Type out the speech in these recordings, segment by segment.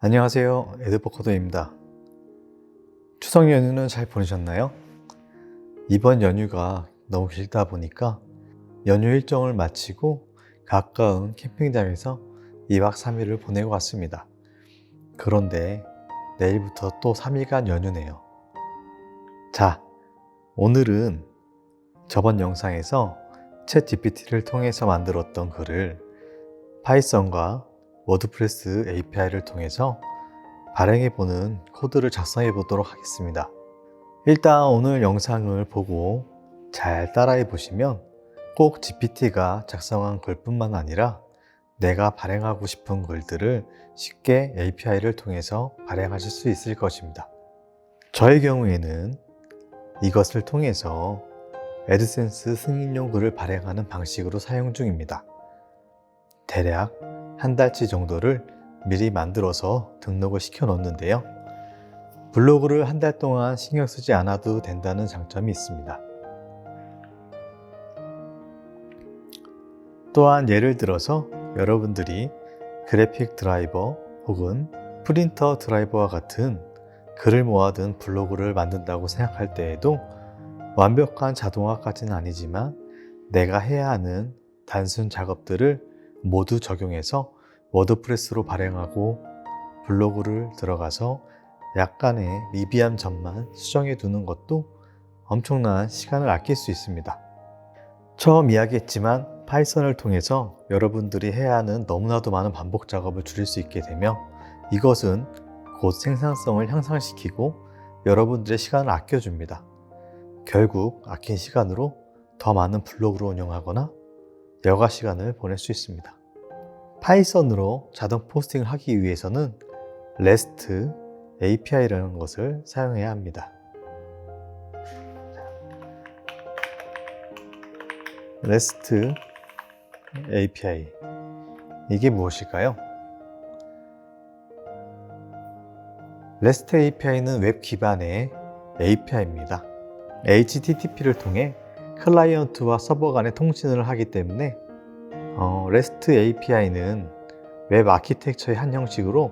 안녕하세요. 에드버코더입니다. 추석 연휴는 잘 보내셨나요? 이번 연휴가 너무 길다 보니까 연휴 일정을 마치고 가까운 캠핑장에서 2박 3일을 보내고 왔습니다. 그런데 내일부터 또 3일간 연휴네요. 자, 오늘은 저번 영상에서 챗 GPT를 통해서 만들었던 글을 파이썬과 워드프레스 API를 통해서 발행해보는 코드를 작성해 보도록 하겠습니다. 일단 오늘 영상을 보고 잘 따라해 보시면 꼭 GPT가 작성한 글뿐만 아니라 내가 발행하고 싶은 글들을 쉽게 API를 통해서 발행하실 수 있을 것입니다. 저의 경우에는 이것을 통해서 애드센스 승인용 글을 발행하는 방식으로 사용 중입니다. 대략 한 달치 정도를 미리 만들어서 등록을 시켜 놓는데요. 블로그를 한 달 동안 신경 쓰지 않아도 된다는 장점이 있습니다. 또한 예를 들어서 여러분들이 그래픽 드라이버 혹은 프린터 드라이버와 같은 글을 모아둔 블로그를 만든다고 생각할 때에도 완벽한 자동화까지는 아니지만 내가 해야 하는 단순 작업들을 모두 적용해서 워드프레스로 발행하고 블로그를 들어가서 약간의 미비한 점만 수정해 두는 것도 엄청난 시간을 아낄 수 있습니다. 처음 이야기했지만 파이썬을 통해서 여러분들이 해야 하는 너무나도 많은 반복 작업을 줄일 수 있게 되며 이것은 곧 생산성을 향상시키고 여러분들의 시간을 아껴줍니다. 결국 아낀 시간으로 더 많은 블로그를 운영하거나 여가 시간을 보낼 수 있습니다. 파이썬으로 자동 포스팅을 하기 위해서는 REST API라는 것을 사용해야 합니다. REST API 이게 무엇일까요? REST API는 웹 기반의 API입니다. HTTP를 통해 클라이언트와 서버 간의 통신을 하기 때문에 REST API는 웹 아키텍처의 한 형식으로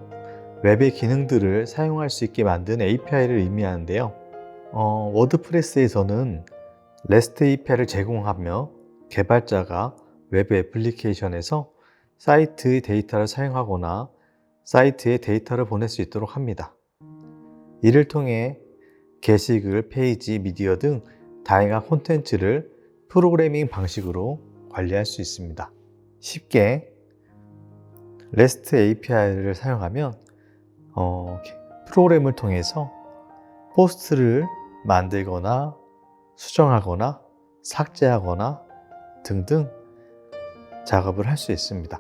웹의 기능들을 사용할 수 있게 만든 API를 의미하는데요. 워드프레스에서는 REST API를 제공하며 개발자가 웹 애플리케이션에서 사이트의 데이터를 사용하거나 사이트에 데이터를 보낼 수 있도록 합니다. 이를 통해 게시글, 페이지, 미디어 등 다양한 콘텐츠를 프로그래밍 방식으로 관리할 수 있습니다. 쉽게 REST API를 사용하면 프로그램을 통해서 포스트를 만들거나 수정하거나 삭제하거나 등등 작업을 할 수 있습니다.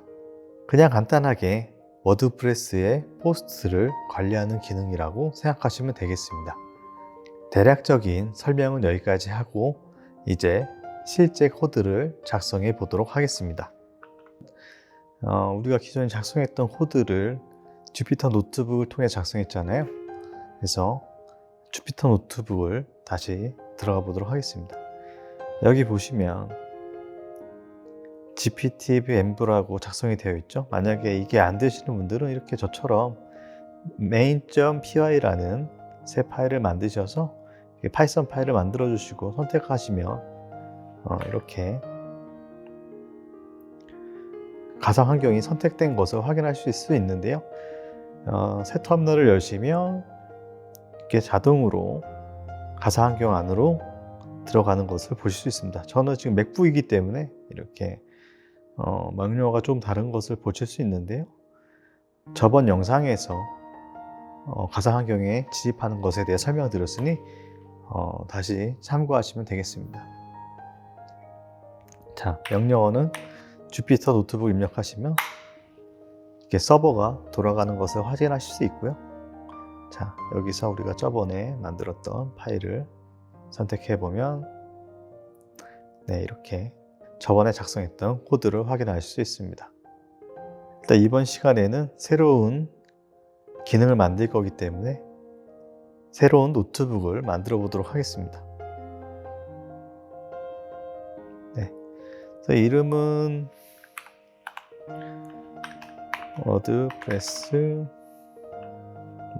그냥 간단하게 워드프레스의 포스트를 관리하는 기능이라고 생각하시면 되겠습니다. 대략적인 설명은 여기까지 하고 이제 실제 코드를 작성해 보도록 하겠습니다. 우리가 기존에 작성했던 코드를 주피터 노트북을 통해 작성했잖아요. 그래서 주피터 노트북을 다시 들어가 보도록 하겠습니다. 여기 보시면 GPTenv라고 작성이 되어 있죠. 만약에 이게 안 되시는 분들은 이렇게 저처럼 main.py라는 새 파일을 만드셔서 파이썬 파일을 만들어 주시고 선택하시면 이렇게 가상 환경이 선택된 것을 확인하실 수 있는데요. 새 터미널을 여시면 이렇게 자동으로 가상 환경 안으로 들어가는 것을 보실 수 있습니다. 저는 지금 맥북이기 때문에 이렇게 명령어가 좀 다른 것을 보실 수 있는데요. 저번 영상에서 가상 환경에 진입하는 것에 대해 설명드렸으니 다시 참고하시면 되겠습니다. 자, 명령어는 주피터 노트북 입력하시면 이렇게 서버가 돌아가는 것을 확인하실 수 있고요. 자, 여기서 우리가 저번에 만들었던 파일을 선택해 보면 이렇게 저번에 작성했던 코드를 확인하실 수 있습니다. 일단 이번 시간에는 새로운 기능을 만들 거기 때문에 새로운 노트북을 만들어 보도록 하겠습니다. 그래서 이름은 워드프레스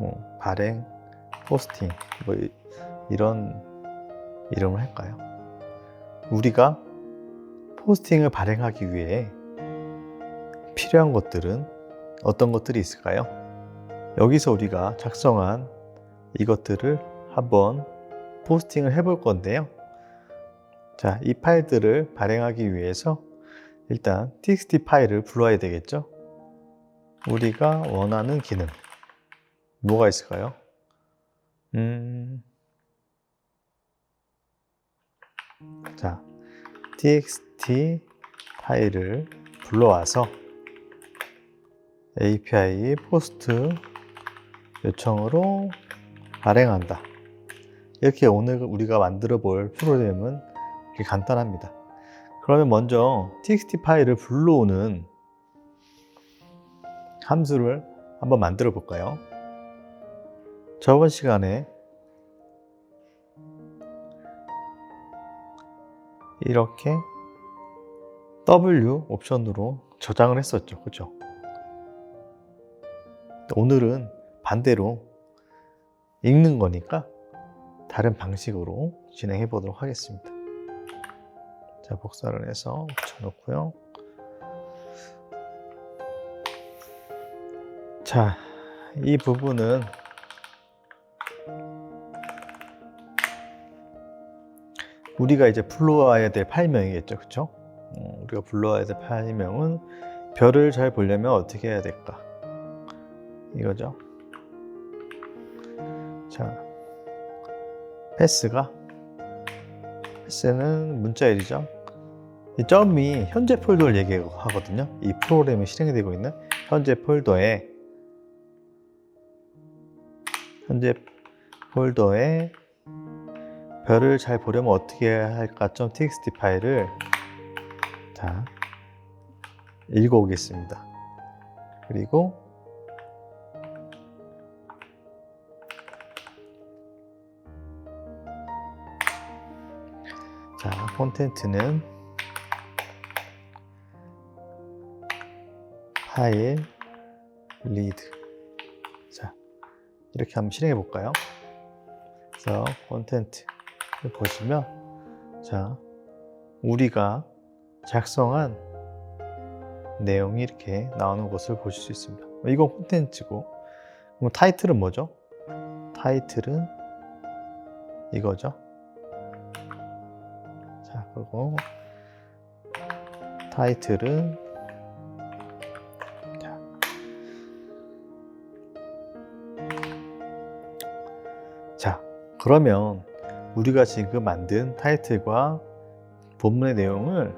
뭐 발행, 포스팅 뭐 이런 이름을 할까요? 우리가 포스팅을 발행하기 위해 필요한 것들은 어떤 것들이 있을까요? 여기서 우리가 작성한 이것들을 한번 포스팅을 해볼 건데요. 자, 이 파일들을 발행하기 위해서 일단 txt 파일을 불러야 되겠죠? 우리가 원하는 기능 뭐가 있을까요? 자, txt 파일을 불러와서 API 포스트 요청으로 발행한다. 이렇게 오늘 우리가 만들어 볼 프로그램은 이렇게 간단합니다. 그러면 먼저 txt 파일을 불러오는 함수를 한번 만들어 볼까요? 저번 시간에 이렇게 W 옵션으로 저장을 했었죠. 그렇죠? 오늘은 반대로 읽는 거니까 다른 방식으로 진행해 보도록 하겠습니다. 자, 복사를 해서 붙여놓고요. 자, 이 부분은 우리가 이제 불러와야 될 파일명이겠죠. 그쵸? 우리가 불러와야 될 파일명은 별을 잘 보려면 어떻게 해야 될까? 이거죠. 자, 패스는 문자열이죠. 이 점이 현재 폴더를 얘기하거든요. 이 프로그램이 실행이 되고 있는 현재 폴더에 별을 잘 보려면 어떻게 해야 할까? .txt 파일을 자 읽어오겠습니다. 그리고 자, 콘텐츠는 파일 리드. 자, 이렇게 한번 실행해 볼까요? 그래서 콘텐츠를 보시면 자, 우리가 작성한 내용이 이렇게 나오는 것을 보실 수 있습니다. 이건 콘텐츠고, 그럼 타이틀은 뭐죠? 타이틀은 이거죠. 자, 그리고 타이틀은 자, 그러면 우리가 지금 만든 타이틀과 본문의 내용을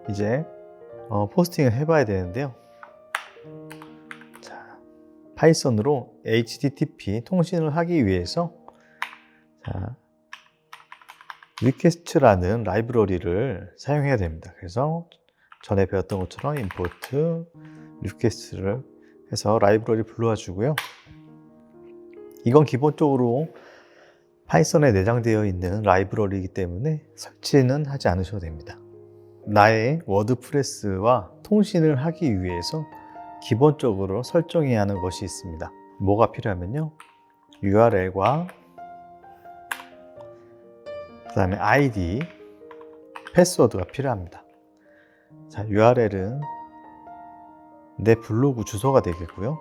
이제 포스팅을 해봐야 되는데요. 자, 파이썬으로 HTTP 통신을 하기 위해서 자, 리퀘스트라는 라이브러리를 사용해야 됩니다. 그래서 전에 배웠던 것처럼 import 리퀘스트를 해서 라이브러리 불러와 주고요. 이건 기본적으로 파이썬에 내장되어 있는 라이브러리이기 때문에 설치는 하지 않으셔도 됩니다. 나의 워드프레스와 통신을 하기 위해서 기본적으로 설정해야 하는 것이 있습니다. 뭐가 필요하면요, URL과 그 다음에 ID, 패스워드가 필요합니다. 자, URL은 내 블로그 주소가 되겠고요.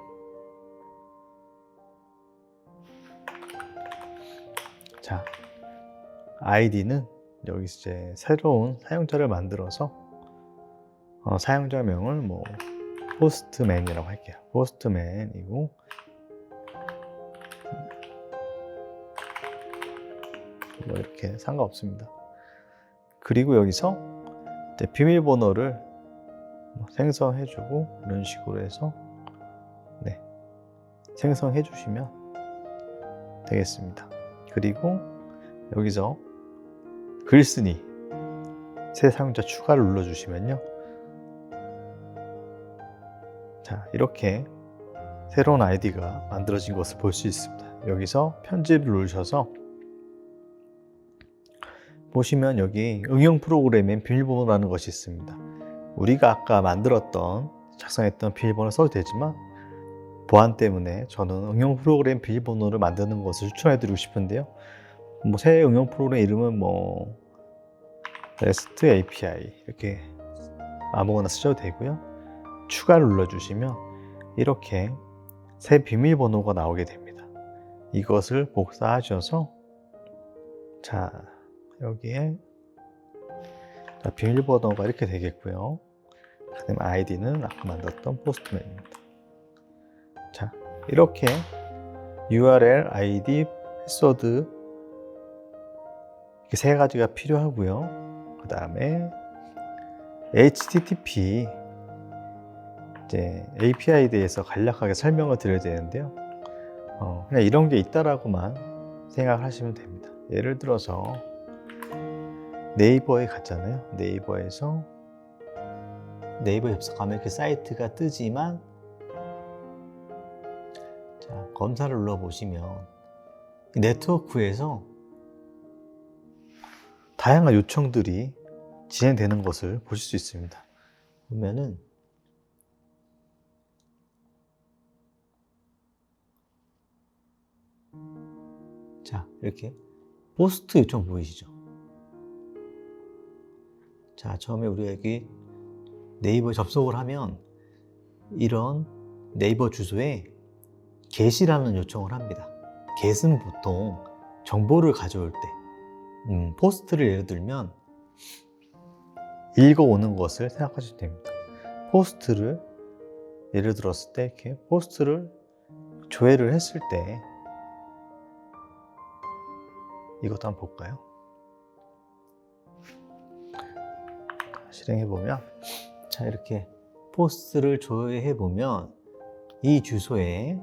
자, ID는 여기 이제 새로운 사용자를 만들어서 사용자명을 뭐 포스트맨이라고 할게요. 포스트맨이고, 뭐 이렇게 상관없습니다. 그리고 여기서 이제 비밀번호를 생성해주고 이런 식으로 해서 네, 생성해 주시면 되겠습니다. 그리고 여기서 글쓰기 새 사용자 추가를 눌러주시면요, 자, 이렇게 새로운 아이디가 만들어진 것을 볼 수 있습니다. 여기서 편집을 누르셔서 보시면 여기 응용 프로그램엔 비밀번호라는 것이 있습니다. 우리가 아까 만들었던 작성했던 비밀번호 써도 되지만 보안 때문에 저는 응용 프로그램 비밀번호를 만드는 것을 추천해 드리고 싶은데요. 새 응용 프로그램 이름은 REST API 이렇게 아무거나 쓰셔도 되고요. 추가를 눌러주시면 이렇게 새 비밀번호가 나오게 됩니다. 이것을 복사하셔서 여기에 비밀번호가 이렇게 되겠고요. 그 다음에 아이디는 아까 만들었던 포스트맨입니다. 이렇게 URL, ID, 패스워드 이렇게 세 가지가 필요하고요. 그 다음에 HTTP API에 대해서 간략하게 설명을 드려야 되는데요. 그냥 이런 게 있다라고만 생각하시면 됩니다. 예를 들어서 네이버에 갔잖아요. 네이버에서 네이버 접속하면 이렇게 사이트가 뜨지만 검사를 눌러보시면 네트워크에서 다양한 요청들이 진행되는 것을 보실 수 있습니다. 보면은 이렇게 포스트 요청 보이시죠? 처음에 우리가 여기 네이버에 접속을 하면 이런 네이버 주소에 get이라는 요청을 합니다. get은 보통 정보를 가져올 때 포스트를 예를 들면 읽어오는 것을 생각하시면 됩니다. 포스트를 예를 들었을 때 이렇게 포스트를 조회를 했을 때 이것도 한번 볼까요? 실행해보면 이렇게 포스트를 조회해보면 이 주소에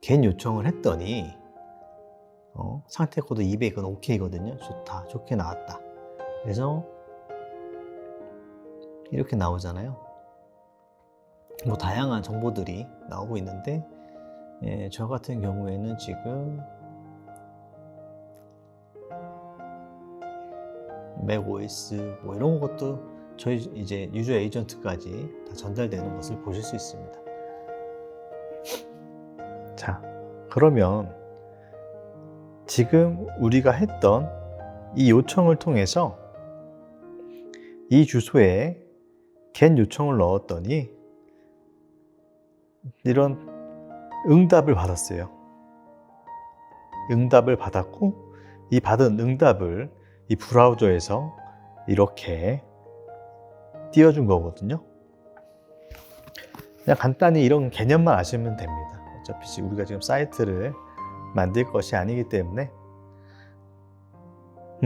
get 요청을 했더니 상태 코드 200은 OK거든요. 좋다, 좋게 나왔다. 그래서 이렇게 나오잖아요. 다양한 정보들이 나오고 있는데 저 같은 경우에는 지금 맥OS 이런 것도 저희 이제 유저 에이전트까지 다 전달되는 것을 보실 수 있습니다. 그러면 지금 우리가 했던 이 요청을 통해서 이 주소에 get 요청을 넣었더니 이런 응답을 받았어요. 응답을 받았고 이 받은 응답을 이 브라우저에서 이렇게 띄워준 거거든요. 그냥 간단히 이런 개념만 아시면 됩니다. 어차피 우리가 지금 사이트를 만들 것이 아니기 때문에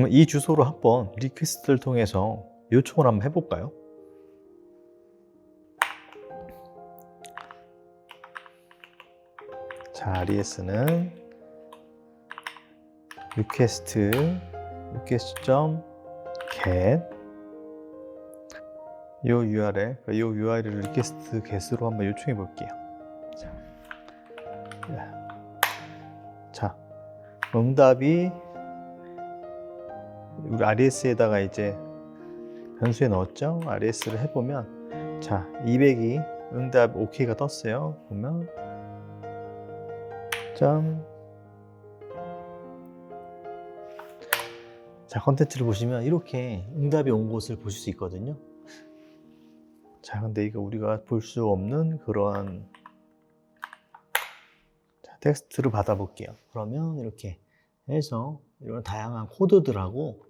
이 주소로 한번 리퀘스트를 통해서 요청을 한번 해볼까요? RES는 request.get 이 URL을 리퀘스트 get으로 한번 요청해 볼게요. 응답이 우리 RES에다가 이제 변수에 넣었죠. RES를 해보면 200이 응답 OK가 떴어요. 보면 컨텐츠를 보시면 이렇게 응답이 온 것을 보실 수 있거든요. 근데 이거 우리가 볼 수 없는 그러한 텍스트를 받아볼게요. 그러면 이렇게 해서 이런 다양한 코드들하고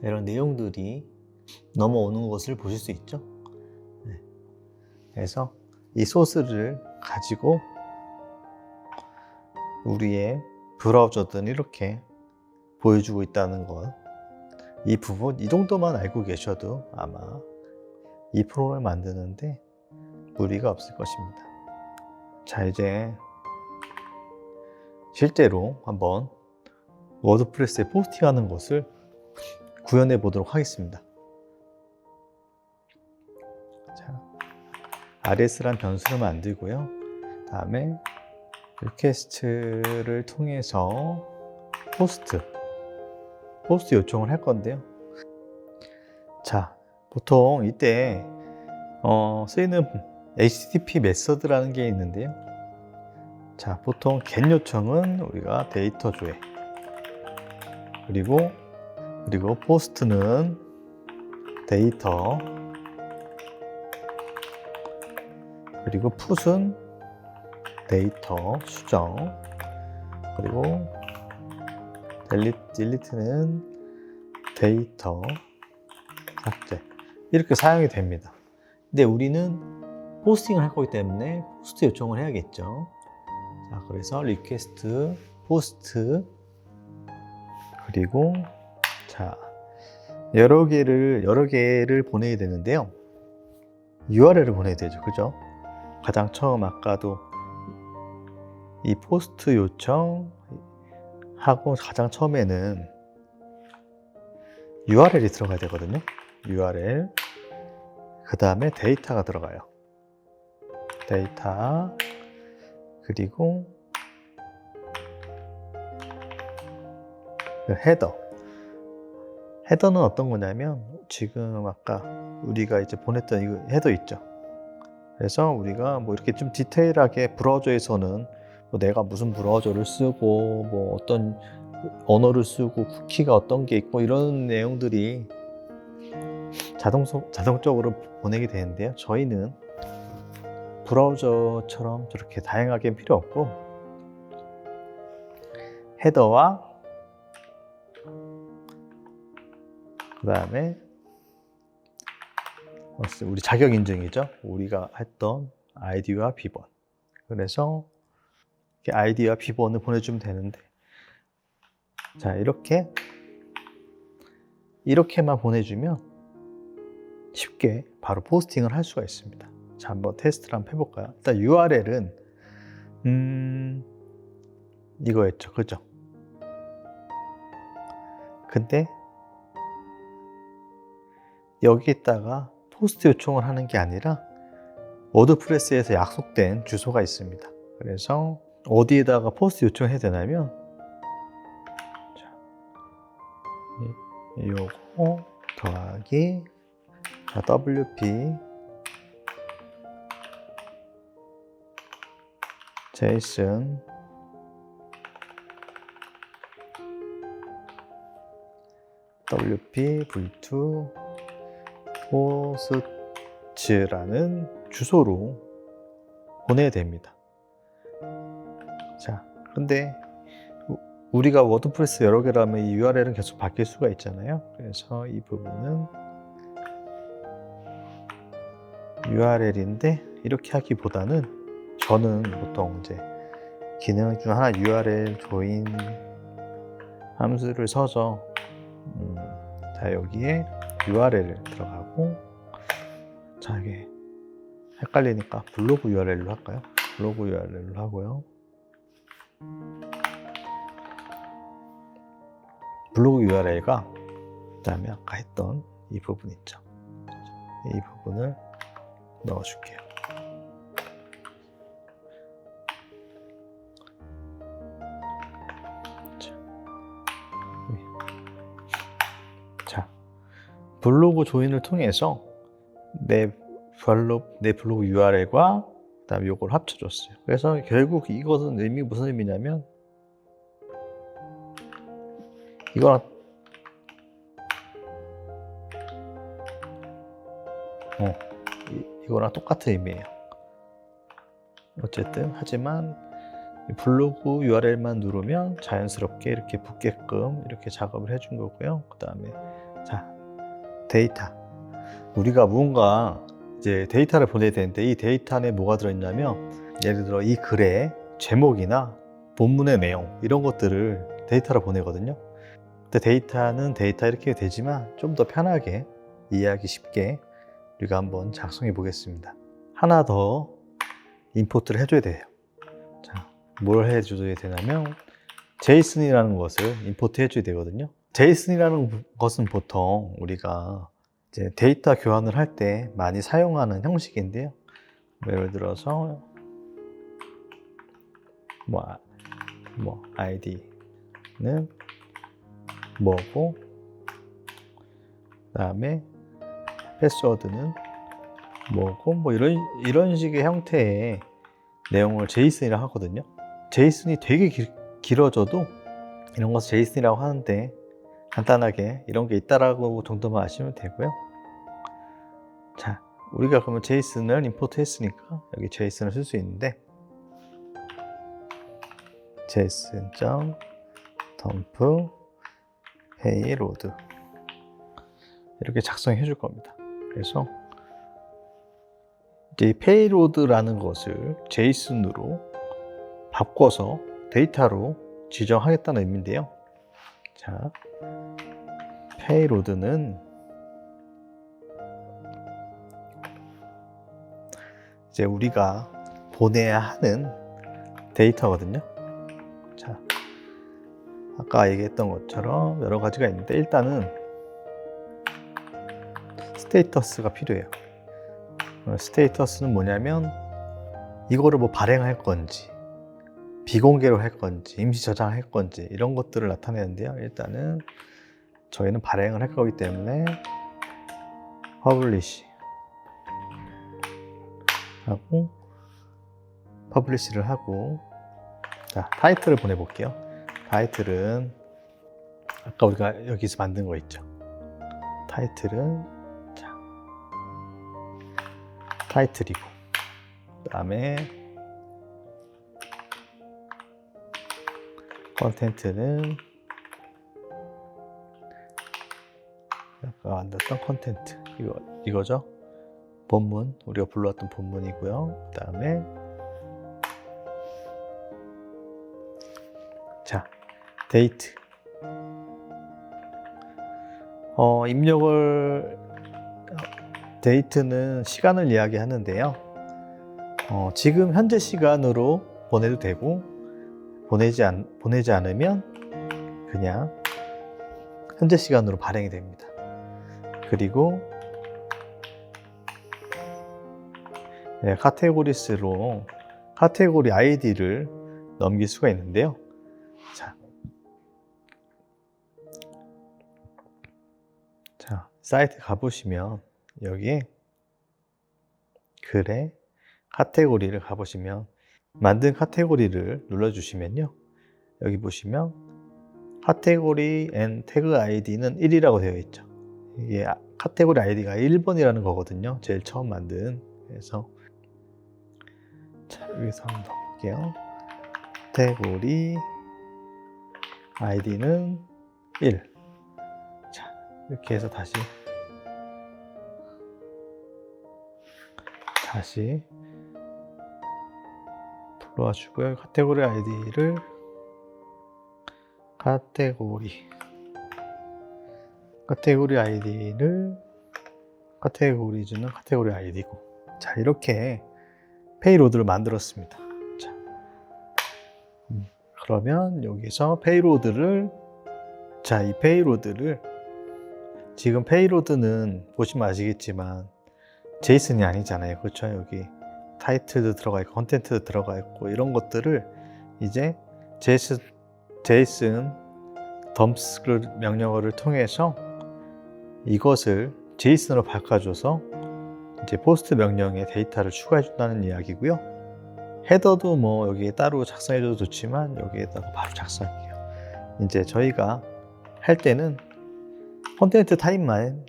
이런 내용들이 넘어오는 것을 보실 수 있죠. 그래서 이 소스를 가지고 우리의 브라우저들은 이렇게 보여주고 있다는 것, 이 부분, 이 정도만 알고 계셔도 아마 이 프로그램을 만드는데 무리가 없을 것입니다. 이제 실제로 한번 워드프레스에 포스팅하는 것을 구현해 보도록 하겠습니다. RS란 변수를 만들고요. 다음에 리퀘스트를 통해서 포스트 포스트 요청을 할 건데요. 자, 보통 이때 쓰이는 HTTP 메서드라는 게 있는데요. 자, 보통 get 요청은 우리가 데이터 조회, 그리고 포스트는 데이터, 그리고 put은 데이터 수정, 그리고 delete는 데이터 삭제, 이렇게 사용이 됩니다. 근데 우리는 포스팅을 할 거기 때문에 포스트 요청을 해야겠죠. 자, 그래서 request post, 그리고 자, 여러 개를 보내야 되는데요. URL을 보내야 되죠. 그죠? 가장 처음 아까도 이 포스트 요청하고 가장 처음에는 URL이 들어가야 되거든요. URL, 그 다음에 데이터가 들어가요. 데이터, 그리고 헤더는 어떤 거냐면 지금 아까 우리가 이제 보냈던 이 헤더 있죠. 그래서 우리가 뭐 이렇게 좀 디테일하게 브라우저에서는 뭐 내가 무슨 브라우저를 쓰고 뭐 어떤 언어를 쓰고 쿠키가 어떤 게 있고 이런 내용들이 자동적으로 보내게 되는데요. 저희는 브라우저처럼 저렇게 다양하게 필요 없고 헤더와 그 다음에 우리 자격 인증이죠. 우리가 했던 아이디와 비번. 그래서 아이디와 비번을 보내주면 되는데, 자, 이렇게만 보내주면 쉽게 바로 포스팅을 할 수가 있습니다. 자, 한번 테스트를 한번 해볼까요? 일단 URL은 이거였죠, 그죠? 근데 여기에다가 포스트 요청을 하는 게 아니라 워드프레스에서 약속된 주소가 있습니다. 그래서 어디에다가 포스트 요청을 해야 되냐면, 자, 요거 더하기 WP JSON WP v2 post라는 주소로 보내야 됩니다. 자, 그런데 우리가 워드프레스 여러 개라면 이 URL은 계속 바뀔 수가 있잖아요. 그래서 이 부분은 URL인데 이렇게 하기보다는 저는 보통 이제 기능 중 하나 URL 조인 함수를 써서 자, 여기에 URL을 들어가고, 자, 이게 헷갈리니까 블로그 URL로 할까요? 블로그 URL로 하고요. 블로그 URL가 그다음에 아까 했던 이 부분 있죠. 이 부분을 넣어줄게요. 자, 블로그 조인을 통해서 내 블로그 URL과 그다음에 이걸 합쳐줬어요. 그래서 결국 이것은 무슨 의미냐면 이거랑 똑같은 의미예요. 어쨌든 하지만 블로그 URL만 누르면 자연스럽게 이렇게 붙게끔 이렇게 작업을 해준 거고요. 그 다음에 자, 데이터. 우리가 무언가 이제 데이터를 보내야 되는데 이 데이터 안에 뭐가 들어있냐면, 예를 들어 이 글의 제목이나 본문의 내용 이런 것들을 데이터로 보내거든요. 근데 데이터는 데이터 이렇게 되지만 좀 더 편하게 이해하기 쉽게 우리가 한번 작성해 보겠습니다. 하나 더 임포트를 해줘야 돼요. 자, 뭘 해줘야 되냐면 JSON이라는 것을 임포트 해줘야 되거든요. JSON이라는 것은 보통 우리가 이제 데이터 교환을 할 때 많이 사용하는 형식인데요. 예를 들어서 뭐 ID는 뭐고 다음에 패스워드는 뭐고 뭐 이런 식의 형태의 내용을 제이슨이라고 하거든요. 제이슨이 되게 길어져도 이런 것을 제이슨이라고 하는데 간단하게 이런 게 있다라고 정도만 아시면 되고요. 자, 우리가 그러면 제이슨을 임포트 했으니까 여기 제이슨을 쓸 수 있는데 json.dump payload 이렇게 작성해 줄 겁니다. 그래서 이제 payload라는 것을 제이슨으로 바꿔서 데이터로 지정하겠다는 의미인데요. 자, payload는 이제 우리가 보내야 하는 데이터거든요. 자, 아까 얘기했던 것처럼 여러 가지가 있는데 일단은 스테이터스가 필요해요. 스테이터스는 뭐냐면 이거를 뭐 발행할 건지 비공개로 할 건지 임시 저장할 건지 이런 것들을 나타내는데요. 일단은 저희는 발행을 할 거기 때문에 publish 하고 퍼블리시를 하고 자, 타이틀을 보내볼게요. 타이틀은 아까 우리가 여기서 만든 거 있죠. 타이틀은 자, 타이틀이고 그 다음에 컨텐츠는 아까 만들었던 컨텐츠 이거죠. 본문 우리가 불러왔던 본문이고요. 그 다음에 자, 데이트 입력을 데이트는 시간을 이야기하는데요. 지금 현재 시간으로 보내도 되고 보내지 않으면 그냥 현재 시간으로 발행이 됩니다. 그리고 카테고리스로 카테고리 아이디를 넘길 수가 있는데요. 자, 사이트 가보시면 여기에 글에 카테고리를 가보시면 만든 카테고리를 눌러주시면요. 여기 보시면 카테고리 앤 태그 아이디는 1이라고 되어 있죠. 이게 카테고리 아이디가 1번이라는 거거든요. 제일 처음 만든. 그래서 자, 여기서 한번 더 볼게요. 카테고리 아이디는 1. 자, 이렇게 해서 다시 들어와 주고요. 카테고리 아이디를 카테고리 아이디를 카테고리즈는 카테고리 아이디고 자, 이렇게 페이로드를 만들었습니다. 자, 그러면 여기서 페이로드를 자, 이 페이로드를 지금 페이로드는 보시면 아시겠지만 제이슨이 아니잖아요. 그렇죠? 여기 타이틀도 들어가 있고 컨텐츠도 들어가 있고 이런 것들을 이제 제이슨 덤스 명령어를 통해서 이것을 제이슨으로 바꿔줘서 이제 포스트 명령에 데이터를 추가해 준다는 이야기고요. 헤더도 뭐 여기에 따로 작성해 줘도 좋지만 여기에다가 바로 작성할게요. 이제 저희가 할 때는 컨텐츠 타입만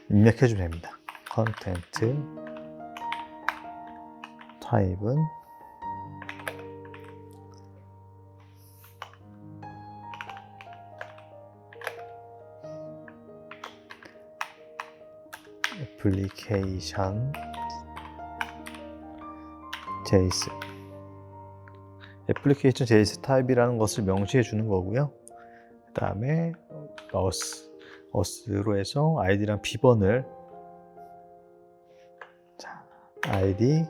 입력해 주면 됩니다. 컨텐츠 타입은 애플리케이션 제이슨 애플리케이션 제이슨 타입이라는 것을 명시해 주는 거고요. 그 다음에 어스로 해서 아이디랑 비번을 자, 아이디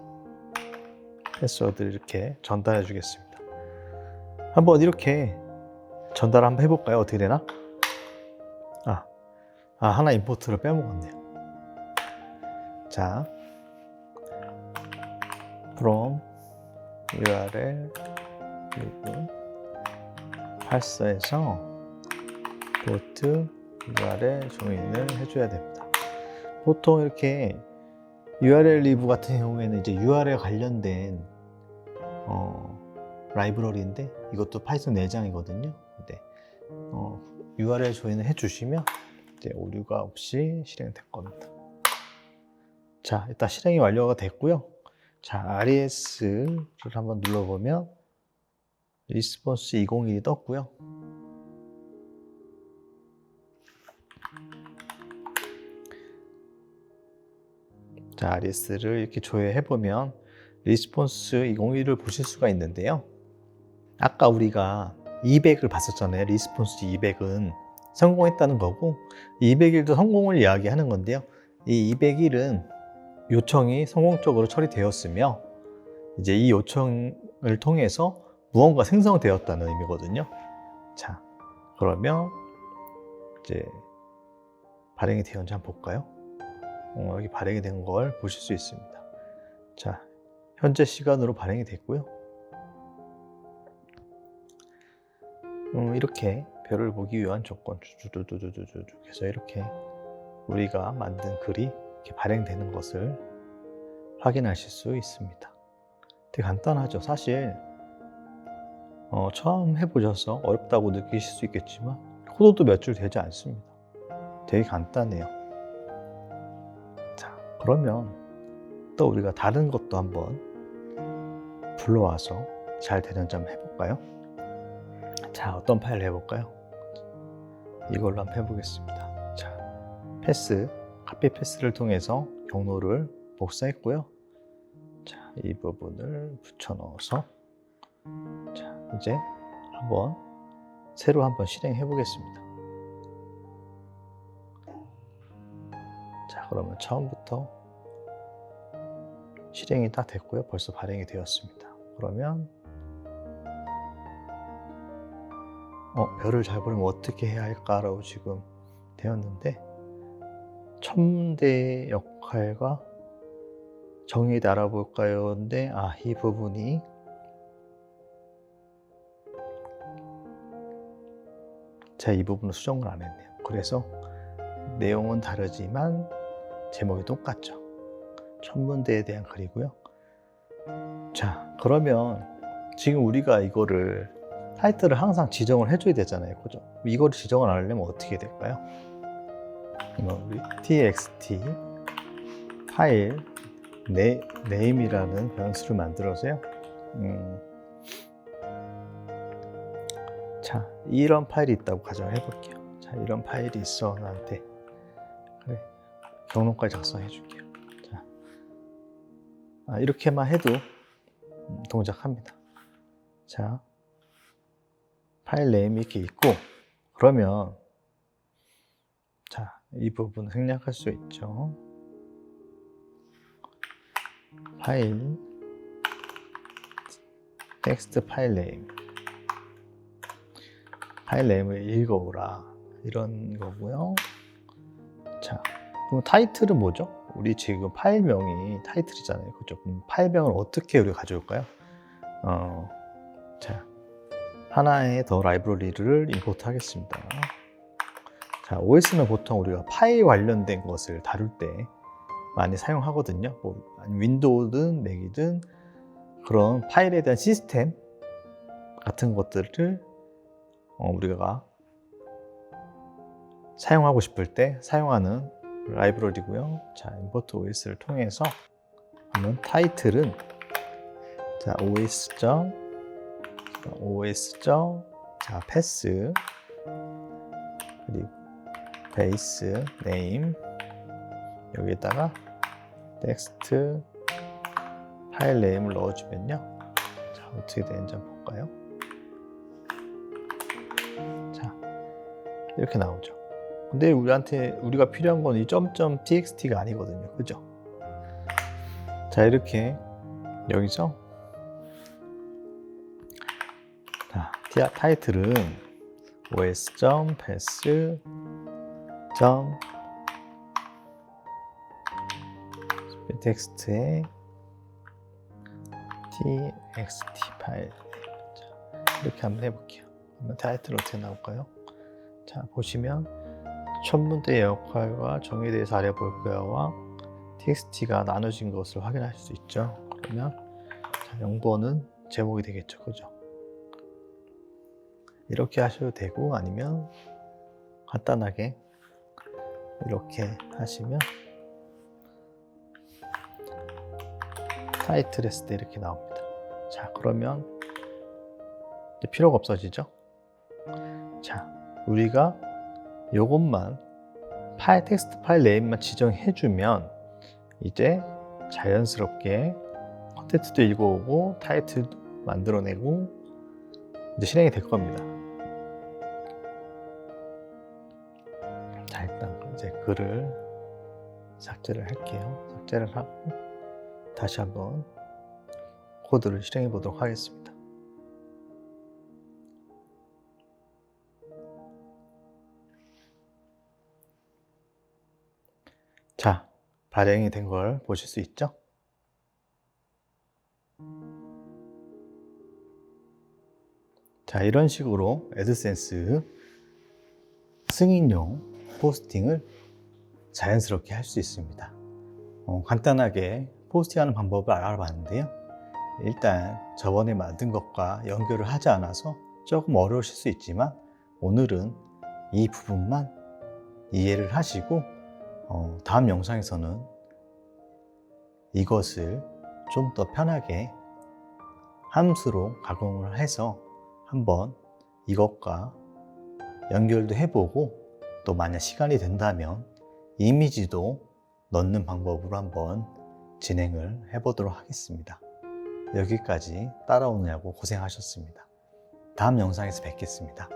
패스워드를 이렇게 전달해 주겠습니다. 한번 이렇게 전달 한번 해볼까요? 어떻게 되나? 하나 임포트를 빼먹었네요. 자, from URL 그리고 84에서 포트 URL 조인을 해줘야 됩니다. 보통 이렇게 URL 리뷰 같은 경우에는 이제 URL 관련된 라이브러리인데 이것도 파이썬 내장이거든요. 근데 URL 조인을 해주시면 이제 오류가 없이 실행될 겁니다. 자, 일단 실행이 완료가 됐고요. 자, RES를 한번 눌러보면 리스폰스 201이 떴고요. 자, RES를 이렇게 조회해보면 리스폰스 201을 보실 수가 있는데요. 아까 우리가 200을 봤었잖아요. 리스폰스 200은 성공했다는 거고 201도 성공을 이야기하는 건데요. 이 201은 요청이 성공적으로 처리되었으며 이제 이 요청을 통해서 무언가 생성되었다는 의미거든요. 자, 그러면 이제 발행이 되었는지 한번 볼까요? 여기 발행이 된 걸 보실 수 있습니다. 자, 현재 시간으로 발행이 됐고요. 이렇게 별을 보기 위한 조건 쭉 해서 이렇게 우리가 만든 글이 이렇게 발행되는 것을 확인하실 수 있습니다. 되게 간단하죠. 사실 처음 해보셔서 어렵다고 느끼실 수 있겠지만 코드도 몇 줄 되지 않습니다. 되게 간단해요. 자, 그러면 또 우리가 다른 것도 한번 불러와서 잘 되는지 한번 해볼까요? 자, 어떤 파일을 해볼까요? 이걸로 한번 해보겠습니다. 자, 카피 패스를 통해서 경로를 복사했고요. 자, 이 부분을 붙여 넣어서 자, 이제 새로 한번 실행해 보겠습니다. 자, 그러면 처음부터 실행이 다 됐고요. 벌써 발행이 되었습니다. 그러면 별을 잘 보려면 어떻게 해야 할까라고 지금 되었는데 첨대 역할과 정의를 알아볼까요? 근데 이 부분이 제가 이 부분을 수정을 안 했네요. 그래서 내용은 다르지만 제목이 똑같죠. 천문대에 대한 글이고요. 자, 그러면 지금 우리가 이거를 타이틀을 항상 지정을 해줘야 되잖아요. 그죠? 이거를 지정을 안 하려면 어떻게 될까요? 우리 txt 파일 name이라는 변수를 만들어서요. 자, 이런 파일이 있다고 가정을 해볼게요. 자, 이런 파일이 있어 나한테. 그래, 경로까지 작성해 줄게요. 자, 이렇게만 해도 동작합니다. 자, 파일 네임이 이렇게 있고 그러면 자, 이 부분 생략할 수 있죠. 파일 텍스트 파일 네임, 파일 네임을 읽어오라 이런 거고요. 자, 그럼 타이틀은 뭐죠? 우리 지금 파일명이 타이틀이잖아요. 그죠? 그럼 파일명을 어떻게 우리가 가져올까요? 자, 하나의 더 라이브러리를 임포트 하겠습니다. 자, OS는 보통 우리가 파일 관련된 것을 다룰 때 많이 사용하거든요. 윈도우든 맥이든 그런 파일에 대한 시스템 같은 것들을 우리가 사용하고 싶을 때 사용하는 라이브러리고요. 자, 임포트 OS를 통해서 하면 타이틀은 자, 자, 패스 그리고 베이스 네임 여기에다가 텍스트 파일 네임을 넣어주면요. 자, 어떻게 되는지 한번 볼까요? 자, 이렇게 나오죠. 근데 우리가 필요한 건 이 .txt가 아니거든요. 그죠? 자, 이렇게 여기서 자, 타이틀은 os.pass. 텍스트의 txt 파일. 자, 이렇게 한번 해볼게요. 그러면 타이틀 어떻게 나올까요? 자, 보시면 천문대의 역할과 정의에 대해서 알아볼 거야와 txt가 나눠진 것을 확인할 수 있죠. 그러면 0번은 제목이 되겠죠. 그죠? 이렇게 하셔도 되고, 아니면 간단하게 이렇게 하시면 타이틀 했을 때 이렇게 나옵니다. 자, 그러면 이제 필요가 없어지죠? 자, 우리가 요것만 텍스트 파일 네임만 지정해주면 이제 자연스럽게 컨텐츠도 읽어오고 타이틀도 만들어내고 이제 실행이 될 겁니다. 자, 일단 이제 글을 삭제를 할게요. 삭제를 하고 다시 한번 코드를 실행해 보도록 하겠습니다. 자, 발행이 된 걸 보실 수 있죠? 자, 이런 식으로 애드센스 승인용 포스팅을 자연스럽게 할 수 있습니다. 간단하게 포스팅하는 방법을 알아봤는데요. 일단 저번에 만든 것과 연결을 하지 않아서 조금 어려우실 수 있지만 오늘은 이 부분만 이해를 하시고 다음 영상에서는 이것을 좀 더 편하게 함수로 가공을 해서 한번 이것과 연결도 해보고, 또 만약 시간이 된다면 이미지도 넣는 방법으로 한번 진행을 해보도록 하겠습니다. 여기까지 따라오느라고 고생하셨습니다. 다음 영상에서 뵙겠습니다.